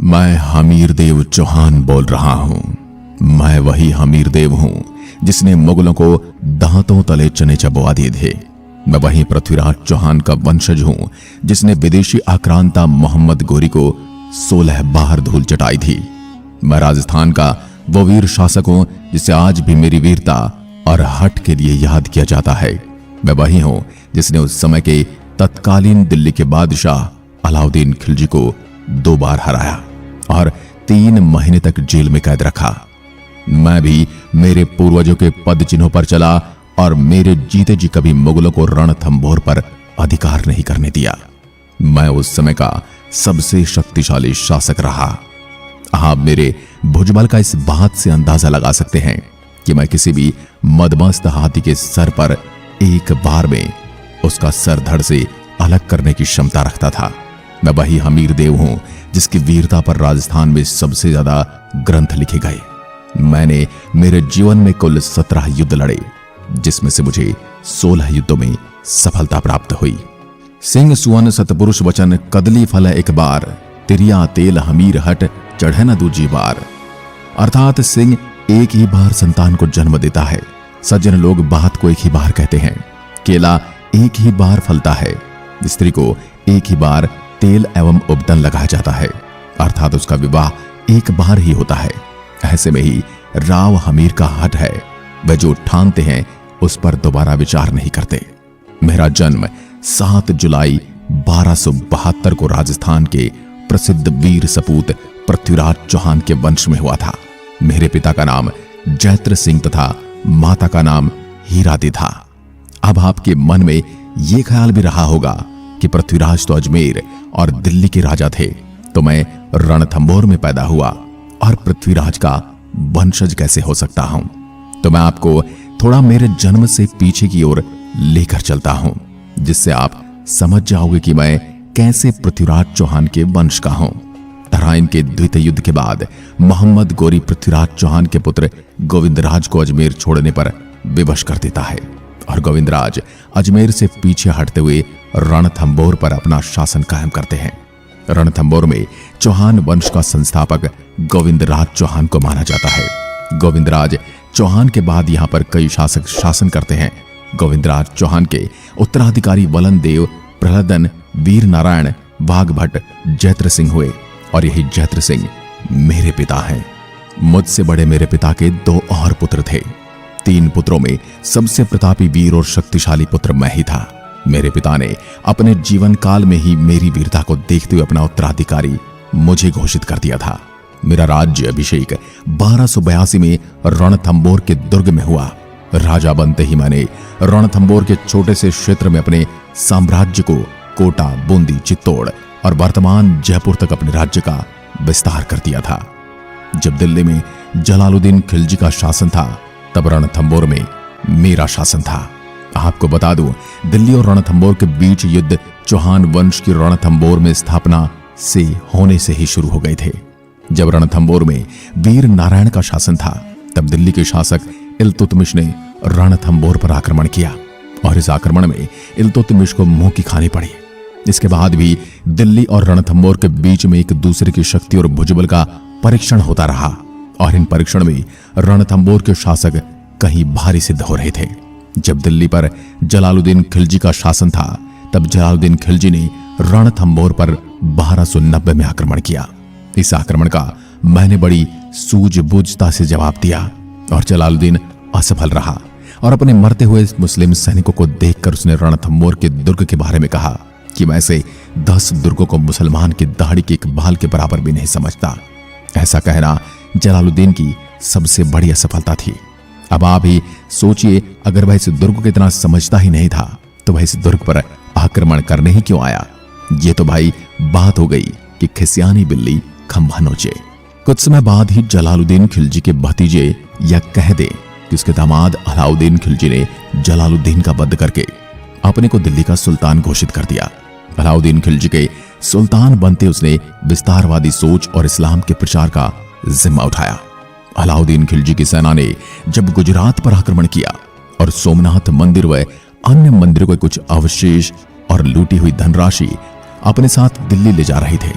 मैं हमीर देव चौहान बोल रहा हूं। मैं वही हमीर देव हूं जिसने मुगलों को दांतों तले चने चबवा दिए थे। मैं वही पृथ्वीराज चौहान का वंशज हूं जिसने विदेशी आक्रांता मोहम्मद गोरी को 16 बार धूल चटाई थी। मैं राजस्थान का वो वीर शासक हूं जिसे आज भी मेरी वीरता और हट के लिए याद किया जाता है। मैं वही हूं जिसने उस समय के तत्कालीन दिल्ली के बादशाह अलाउद्दीन खिलजी को 2 बार हराया और 3 महीने तक जेल में कैद रखा। मैं भी मेरे पूर्वजों के पद चिन्हों पर चला और मेरे जीते जी कभी मुगलों को रणथंभौर पर अधिकार नहीं करने दिया। मैं उस समय का सबसे शक्तिशाली शासक रहा। आप मेरे भुजबल का इस बात से अंदाजा लगा सकते हैं कि मैं किसी भी मदमस्त हाथी के सर पर एक बार में उसका सर धड़ से अलग करने की क्षमता रखता था। मैं वही हमीर देव हूं जिसकी वीरता पर राजस्थान में सबसे ज्यादा ग्रंथ लिखे गए। मैंने मेरे जीवन में कुल 17 युद्ध लड़े, जिसमें से मुझे 16 युद्धों में सफलता प्राप्त हुई। सिंह सुवन सतपुरुष वचन कदली फल एक बार, तिरिया तेल हमीर हट चढ़े न दूजी बार। अर्थात सिंह एक ही बार संतान को जन्म देता है। सज्जन लोग बात को एक ही बार कहते हैं। केला एक ही बार फलता है। स्त्री को एक ही बार तेल एवं उपदन लगाया जाता है, अर्थात उसका विवाह एक बार ही होता है। ऐसे में ही राव हमीर का हट है। वे जो ठानते हैं उस पर दोबारा विचार नहीं करते। मेरा जन्म 7 जुलाई 1272 को राजस्थान के प्रसिद्ध वीर सपूत पृथ्वीराज चौहान के वंश में हुआ था। मेरे पिता का नाम जैत्र सिंह तथा माता का नाम हीरादी था। अब आपके मन में यह ख्याल भी रहा होगा कि पृथ्वीराज तो अजमेर और दिल्ली के राजा थे, तो मैं रणथंभौर में पैदा हुआ और पृथ्वीराज का वंशज कैसे हो सकता हूं। तो मैं आपको थोड़ा मेरे जन्म से पीछे की ओर लेकर चलता हूं, जिससे आप समझ जाओगे कि मैं कैसे पृथ्वीराज चौहान के वंश का हूं। तराइन के द्वितीय युद्ध के बाद मोहम्मद गोरी पृथ्वीराज चौहान के पुत्र गोविंदराज को अजमेर छोड़ने पर विवश कर देता है और गोविंदराज अजमेर से पीछे हटते हुए रणथंभौर पर अपना शासन कायम करते हैं। रणथंभौर में चौहान वंश का संस्थापक गोविंदराज चौहान को माना जाता है। गोविंदराज चौहान के बाद यहां पर कई शासक शासन करते हैं। गोविंदराज चौहान के उत्तराधिकारी वलन देव, प्रहलादन, वीर नारायण, वाघभट्ट, जैत्र सिंह हुए और यही जैत्र सिंह मेरे पिता हैं। मुझसे बड़े मेरे पिता के 2 और पुत्र थे। 3 पुत्रों में सबसे प्रतापी वीर और शक्तिशाली पुत्र मैं ही था। मेरे पिता ने अपने जीवन काल में ही मेरी वीरता को देखते हुए अपना उत्तराधिकारी मुझे घोषित कर दिया था। मेरा राज्य अभिषेक 1282 में रणथंभौर के दुर्ग में हुआ। राजा बनते ही मैंने रणथंभौर के छोटे से क्षेत्र में अपने साम्राज्य को कोटा, बूंदी, चित्तौड़ और वर्तमान जयपुर तक अपने राज्य का विस्तार कर दिया था। जब दिल्ली में जलालुद्दीन खिलजी का शासन था, तब रणथंभौर में मेरा शासन था। आपको बता दूं, दिल्ली और रणथंभौर के बीच युद्ध चौहान वंश की रणथंभौर में स्थापना से होने से ही शुरू हो गए थे। जब रणथंभौर में वीर नारायण का शासन था, तब दिल्ली के शासक इल्तुतमिश ने रणथंभौर पर आक्रमण किया और इस आक्रमण में इल्तुतमिश को मुंह की खानी पड़ी। इसके बाद भी दिल्ली और रणथंभौर के बीच में एक दूसरे की शक्ति और भुजबल का परीक्षण होता रहा और इन परीक्षण में रणथंभौर के शासक कहीं भारी सिद्ध हो रहे थे। जब दिल्ली पर जलालुद्दीन खिलजी का शासन था, तब जलालुद्दीन खिलजी ने रणथंभौर पर 1290 में आक्रमण किया। इस आक्रमण का मैंने बड़ी सूझबूझता से जवाब दिया और जलालुद्दीन असफल रहा और अपने मरते हुए मुस्लिम सैनिकों को देखकर उसने रणथंभौर के दुर्ग के बारे में कहा कि मैं ऐसे 10 दुर्गों को मुसलमान की दाढ़ी के एक बाल के बराबर भी नहीं समझता। ऐसा कहना जलालुद्दीन की सबसे बड़ी असफलता थी। अब आप ही सोचिए, अगर वह इस दुर्ग को इतना समझता ही नहीं था, तो वह इस दुर्ग पर आक्रमण करने ही क्यों आया। ये तो भाई बात हो गई कि खिसियानी बिल्ली खंभा नोचे। कुछ समय बाद ही जलालुद्दीन खिलजी के भतीजे या कह दे कि उसके दामाद अलाउद्दीन खिलजी ने जलालुद्दीन का वध करके अपने को दिल्ली का सुल्तान घोषित कर दिया। अलाउद्दीन खिलजी के सुल्तान बनते उसने विस्तारवादी सोच और इस्लाम के प्रचार का जिम्मा उठाया। अलाउद्दीन खिलजी की सेना ने जब गुजरात पर आक्रमण किया और सोमनाथ मंदिर व अन्य मंदिरों के कुछ अवशेष और लूटी हुई धनराशि अपने साथ दिल्ली ले जा रहे थे,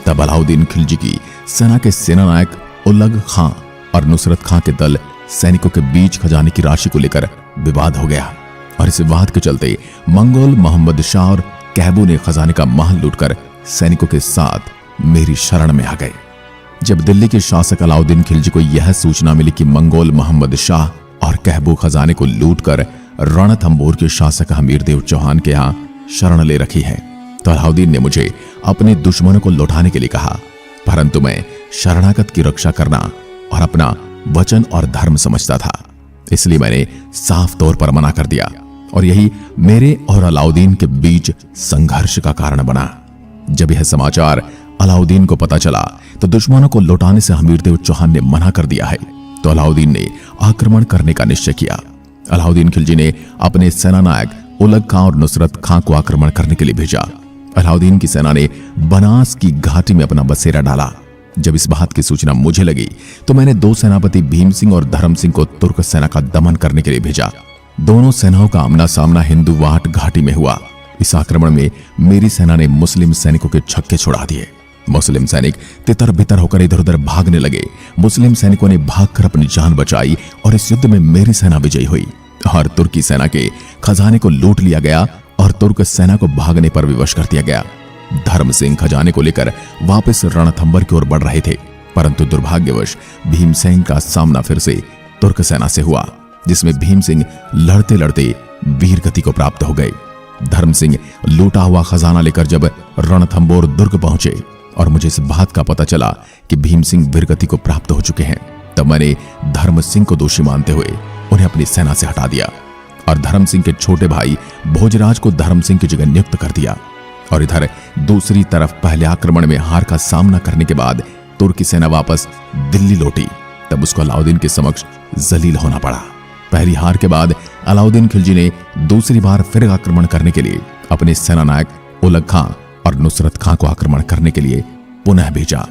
तब अलाउद्दीन खिलजी की सेना के सेनानायक उलग खां और नुसरत खां के दल सैनिकों के बीच खजाने की राशि को लेकर विवाद हो गया और इस विवाद के चलते मंगोल मोहम्मद शाह और कहबू ने खजाने का महल लूटकर सैनिकों के साथ मेरी शरण में आ गए। जब दिल्ली के शासक अलाउद्दीन खिलजी को यह सूचना मिली कि मंगोल मोहम्मद शाह और कहबू खजाने को लूटकर रणथंबोर के शासक हमीरदेव चौहान के यहाँ शरण ले रखी है, तो अलाउद्दीन ने मुझे अपने दुश्मनों को लौटाने के लिए कहा, परंतु मैं शरणागत की रक्षा करना और अपना वचन और धर्म समझता था, इसलिए मैंने साफ तौर पर मना कर दिया और यही मेरे और अलाउद्दीन के बीच संघर्ष का कारण बना। जब यह समाचार अलाउद्दीन को पता चला तो दुश्मनों को लौटाने से हमीरदेव चौहान ने मना कर दिया है, तो अलाउद्दीन ने आक्रमण करने का निश्चय किया। अलाउद्दीन खिलजी ने अपने सेनानायक उलग खां और नुसरत खां को आक्रमण करने के लिए भेजा। अलाउद्दीन की सेना ने बनास की घाटी में अपना बसेरा डाला। जब इस बात की सूचना मुझे लगी तो मैंने दो सेनापति भीम सिंह और धर्म सिंह को तुर्क सेना का दमन करने के लिए भेजा। दोनों सेनाओं का आमना सामना हिंदुवाट घाटी में हुआ। इस आक्रमण में मेरी सेना ने मुस्लिम सैनिकों के छक्के छुड़ा दिए। मुस्लिम सैनिक तितर बितर होकर इधर उधर भागने लगे। मुस्लिम सैनिकों ने भागकर अपनी जान बचाई और इस युद्ध में मेरी सेना विजयी हुई और तुर्की सेना के खजाने को लूट लिया गया और तुर्क सेना को भागने पर विवश कर दिया गया। धर्म सिंह खजाने को लेकर वापस रणथंबर की ओर बढ़ रहे थे, परंतु दुर्भाग्यवश भीमसेन का सामना फिर से तुर्क सेना से हुआ, जिसमें भीम सिंह लड़ते लड़ते वीरगति को प्राप्त हो गए। धर्म सिंह लूटा हुआ खजाना लेकर जब रणथंबोर दुर्ग पहुंचे और मुझे इस बात का पता चला कि भीम सिंह वीरगति को प्राप्त हो चुके हैं, तब मैंने धर्म सिंह को दोषी मानते हुए उन्हें अपनी सेना से हटा दिया और धर्म सिंह के छोटे भाई भोजराज को धर्म सिंह की जगह नियुक्त कर दिया। और इधर दूसरी तरफ पहले आक्रमण में हार का सामना करने के बाद तुर्की सेना वापस दिल्ली लौटी, तब उसको अलाउद्दीन के समक्ष जलील होना पड़ा। पहली हार के बाद अलाउद्दीन खिलजी ने दूसरी बार फिर आक्रमण करने के लिए अपने सेनानायक उलग खां और नुसरत खां को आक्रमण करने के लिए पुनः भेजा।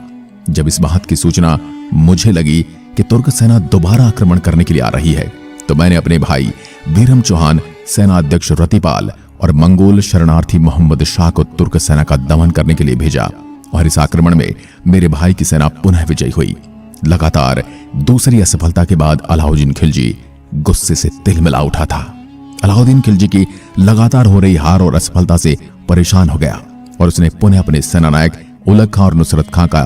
जब इस बात की सूचना मुझे लगी कि तुर्क सेना दोबारा आक्रमण करने के लिए आ रही है, तो मैंने अपने भाई बीरम चौहान, सेना अध्यक्ष रतिपाल और मंगोल शरणार्थी मोहम्मद शाह को तुर्क सेना का दमन करने के लिए भेजा और इस आक्रमण में मेरे भाई की सेना पुनः विजयी हुई। लगातार दूसरी असफलता के बाद अलाउद्दीन खिलजी गुस्से से तिलमिला उठा था। अलाउद्दीन खिलजी की लगातार हो रही हार और असफलता से परेशान हो गया और उसने पुनः अपने सेनानायक उलग खां और नुसरत खां का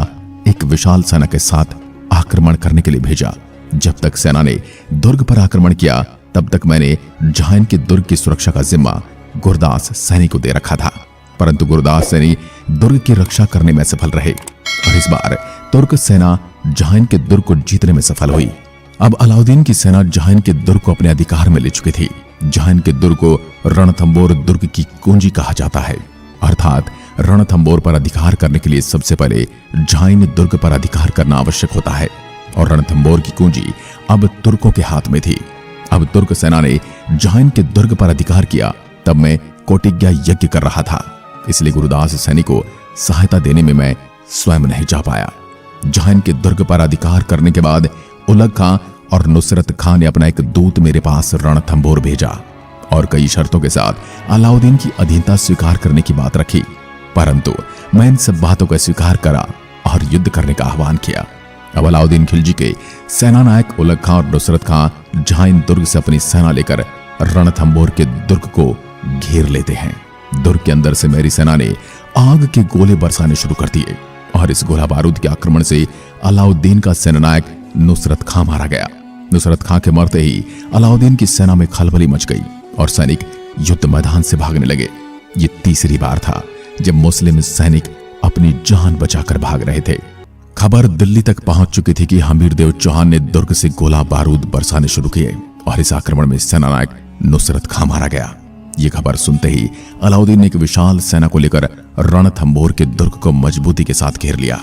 एक विशाल सेना के साथ आक्रमण करने के लिए भेजा। जब तक सेना ने दुर्ग पर आक्रमण किया, तब तक मैंने जहान के दुर्ग की सुरक्षा का जिम्मा गुरदास सैनी को दे रखा था, परंतु गुरदास सैनी दुर्ग की रक्षा करने में सफल रहे और इस बार तुर्क सेना जहान के दुर्ग को जीतने में सफल हुई। अब अलाउद्दीन की सेना जहान के दुर्ग को अपने अधिकार में ले चुकी थी। जहान के दुर्ग को रणथंबोर दुर्ग की कुंजी कहा जाता है, अर्थात रणथंबोर पर अधिकार करने के लिए सबसे पहले जहान दुर्ग पर अधिकार करना आवश्यक होता है और रणथंबोर की कुंजी अब तुर्कों के हाथ में थी। अब तुर्क सेना ने जहान के दुर्ग पर अधिकार किया, तब मैं कोटिज्ञा यज्ञ कर रहा था, इसलिए गुरदास सैनी को सहायता देने में मैं स्वयं नहीं जा पाया। जहान के दुर्ग पर अधिकार करने के बाद उलग खां और नुसरत खां ने अपना एक दूत मेरे पास रणथंबोर भेजा और कई शर्तों के साथ अलाउद्दीन की अधीनता स्वीकार करने की बात रखी, परंतु मैं इन सब बातों का स्वीकार करा और युद्ध करने का आह्वान किया। अब अलाउद्दीन खिलजी के सेनानायक उलग खां और नुसरत खां जहान दुर्ग से अपनी सेना लेकर रणथंबोर के दुर्ग को घेर लेते हैं। दुर्ग के अंदर से मेरी सेना ने आग के गोले बरसाने शुरू कर दिए और इस गोला बारूद के आक्रमण से अलाउद्दीन का सेनानायक नुसरत खां मारा गया। नुसरत खां के मरते ही अलाउद्दीन की सेना में खलबली मच गई और सैनिक युद्ध मैदान से भागने लगे। ये तीसरी बार था जब मुस्लिम सैनिक अपनी जान बचाकर भाग रहे थे। खबर दिल्ली तक पहुंच चुकी थी कि हमीरदेव चौहान ने दुर्ग से गोला बारूद बरसाने शुरू किए और इस आक्रमण में सेनानायक नुसरत खां मारा गया। ये खबर सुनते ही अलाउद्दीन ने एक विशाल सेना को लेकर रणथंबोर के दुर्ग को मजबूती के साथ घेर लिया।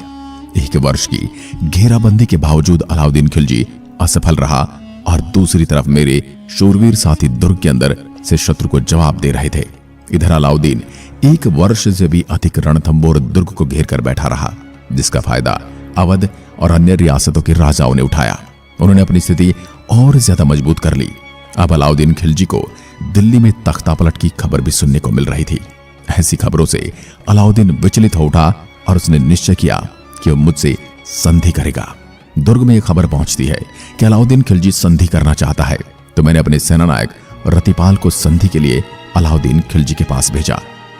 1 वर्ष की घेराबंदी के बावजूद अलाउद्दीन खिलजी असफल रहा और दूसरी तरफ मेरे शूरवीर साथी दुर्ग के अंदर से शत्रु को जवाब दे रहे थे। इधर अलाउद्दीन 1 वर्ष से भी अधिक रणथंबोर दुर्ग को घेर कर बैठा रहा, जिसका फायदा अवध और अन्य रियासतों के राजाओं ने उठाया। उन्होंने अपनी स्थिति और ज्यादा मजबूत कर ली। अब अलाउद्दीन खिलजी को दिल्ली में तख्ता पलट की खबर भी सुनने को मिल रही थी। ऐसी खबरों से अलाउद्दीन विचलित हो उठा और उसने निश्चय किया कि वो मुझसे संधि करेगा। दुर्ग में एक खबर पहुंचती है कि अलाउद्दीन खिलजी संधि करना चाहता है, तो मैंने अपने सेनानायक रतिपाल को संधि के लिए अलाउद्दीन खिलजी के पास भेजा।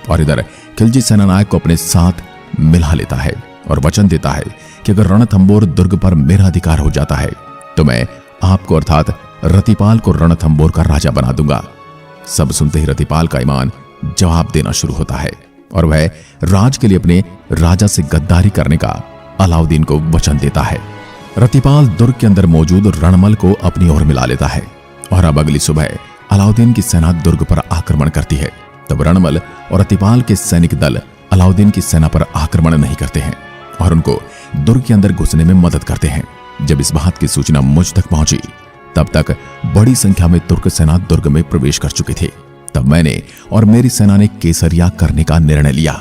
और इधर खिलजी सेनानायक को अपने साथ मिला लेता है और वचन देता है कि अगर रणथंबोर दुर्ग पर मेरा अधिकार हो जाता है तो मैं आपको अर्थात रतिपाल को रणथंबोर का राजा बना दूंगा। सब सुनते ही रतिपाल का ईमान जवाब देना शुरू होता है और वह राज के लिए अपने राजा से गद्दारी करने का अलाउद्दीन को वचन देता है। रतिपाल दुर्ग के अंदर मौजूद रणमल को अपनी ओर मिला लेता है और अब अगली सुबह अलाउद्दीन की सेना दुर्ग पर आक्रमण करती है। तब रणमल और रतिपाल के सैनिक दल अलाउद्दीन की सेना पर आक्रमण नहीं करते हैं और उनको दुर्ग के अंदर घुसने में मदद करते हैं। जब इस बात की सूचना मुझ तक पहुंची तब तक बड़ी संख्या में तुर्क सेना दुर्ग में प्रवेश कर चुकी थी। तब मैंने और मेरी सेना ने केसरिया करने का निर्णय लिया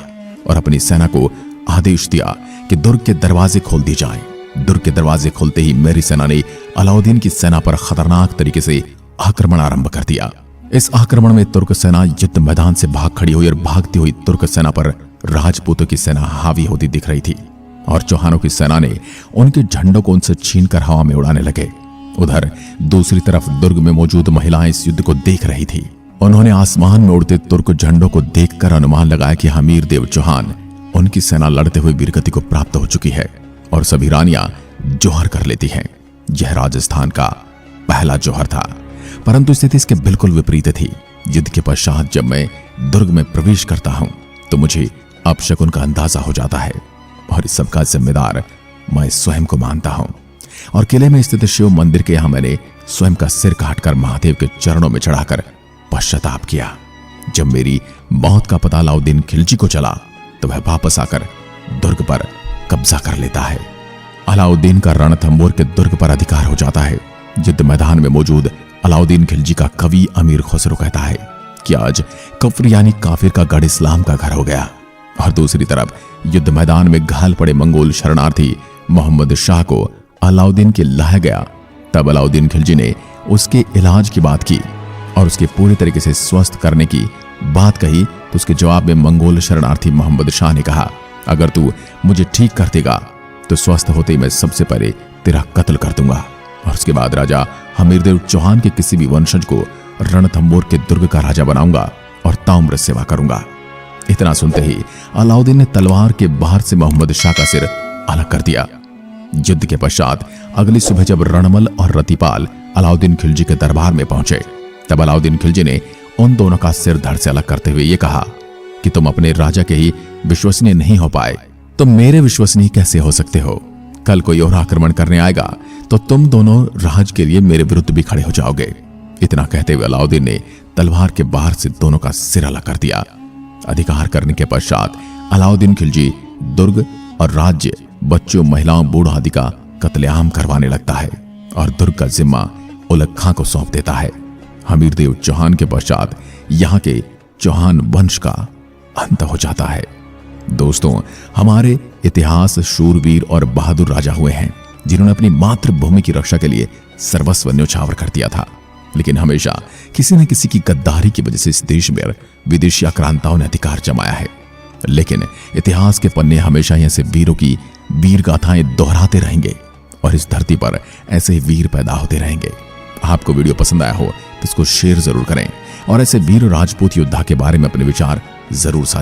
और अपनी सेना को आदेश दिया कि दुर्ग के दरवाजे खोल दिए जाएं। दुर्ग के दरवाजे खुलते ही मेरी सेना ने अलाउद्दीन की सेना पर खतरनाक तरीके से आक्रमण आरंभ कर दिया। इस आक्रमण में तुर्क सेना युद्ध मैदान से भाग खड़ी हुई और भागती हुई तुर्क सेना पर राजपूतों की सेना हावी होती दिख रही थी और चौहानों की सेना ने उनके झंडों को उनसे छीनकर हवा में उड़ाने लगे। उधर दूसरी तरफ दुर्ग में मौजूद महिलाएं इस युद्ध को देख रही थी। उन्होंने आसमान में उड़ते तुर्क झंडों को देखकर अनुमान लगाया कि हमीर देव चौहान उनकी सेना लड़ते हुए वीरगति को प्राप्त हो चुकी है और सभी रानियां जौहर कर लेती हैं। यह राजस्थान का पहला जौहर था, परंतु स्थिति इसके बिल्कुल विपरीत थी। युद्ध के पश्चात जब मैं दुर्ग में प्रवेश करता हूं तो मुझे अपशकुन का अंदाजा हो जाता है और इस सबका जिम्मेदार मैं स्वयं को मानता हूं। और किले में स्थित शिव मंदिर के यहां मैंने स्वयं का सिर काटकर महादेव के चरणों में चढ़ाकर पश्चाताप किया। जब मेरी मौत का पता अलाउद्दीन खिलजी को चला तो वह वापस आकर दुर्ग पर कब्जा कर लेता है। अलाउद्दीन का रणथंबोर के दुर्ग पर अधिकार हो जाता है। युद्ध मैदान में मौजूद अलाउद्दीन खिलजी का कवि अमीर खुसरो कहता है कि आज कफ्र यानी काफिर का गढ़ इस्लाम का घर हो गया। और दूसरी तरफ युद्ध मैदान में घायल पड़े मंगोल शरणार्थी मोहम्मद शाह को अलाउद्दीन के लाया गया। तब अलाउद्दीन खिलजी ने उसके इलाज की बात की और उसके पूरी तरीके से स्वस्थ करने की बात कही तो उसके जवाब में मंगोल शरणार्थी मोहम्मद शाह ने कहा, अगर तू मुझे ठीक कर देगा तो स्वस्थ होते ही मैं सबसे पहले तेरा कत्ल कर दूंगा और उसके बाद राजा हमीरदेव चौहान के किसी भी वंशज को रणथंबोर के दुर्ग का राजा बनाऊंगा और ताम्र सेवा करूंगा। इतना सुनते ही अलाउद्दीन ने तलवार के बाहर से मोहम्मद शाह का सिर अलग कर दिया। युद्ध के पश्चात अगली सुबह जब रणमल और रतिपाल अलाउद्दीन खिलजी के दरबार में पहुंचे तब अलाउद्दीन खिलजी ने उन दोनों का सिर धड़ से अलग करते हुए ये कहा कि तुम अपने राजा के ही विश्वसनीय नहीं हो पाए तो मेरे विश्वसनीय कैसे हो सकते हो? कल कोई और आक्रमण करने आएगा तो तुम दोनों राज के लिए मेरे विरुद्ध भी खड़े हो जाओगे। इतना कहते हुए अलाउद्दीन ने तलवार के बाहर से दोनों का सिर अलग कर दिया। अधिकार करने के पश्चात अलाउद्दीन खिलजी दुर्ग और राज्य, बच्चों, महिलाओं, बूढ़ों आदि का कत्लेआम करवाने लगता है और दुर्ग का जिम्मा उलग खां को सौंप देता है। हमीरदेव चौहान के पश्चात यहाँ के चौहान वंश का अंत हो जाता है। दोस्तों, हमारे इतिहास शूरवीर और बहादुर राजा हुए हैं जिन्होंने अपनी मातृभूमि की रक्षा के लिए सर्वस्व न्योछावर कर दिया था, लेकिन हमेशा किसी न किसी की गद्दारी की वजह से इस देश में विदेशी आक्रांताओं ने अधिकार जमाया है। लेकिन इतिहास के पन्ने हमेशा ऐसे वीरों की वीर गाथाएं दोहराते रहेंगे और इस धरती पर ऐसे वीर पैदा होते रहेंगे। आपको वीडियो पसंद आया हो तो इसको शेयर जरूर करें और ऐसे वीर राजपूत योद्धा के बारे में अपने विचार जरूर साझा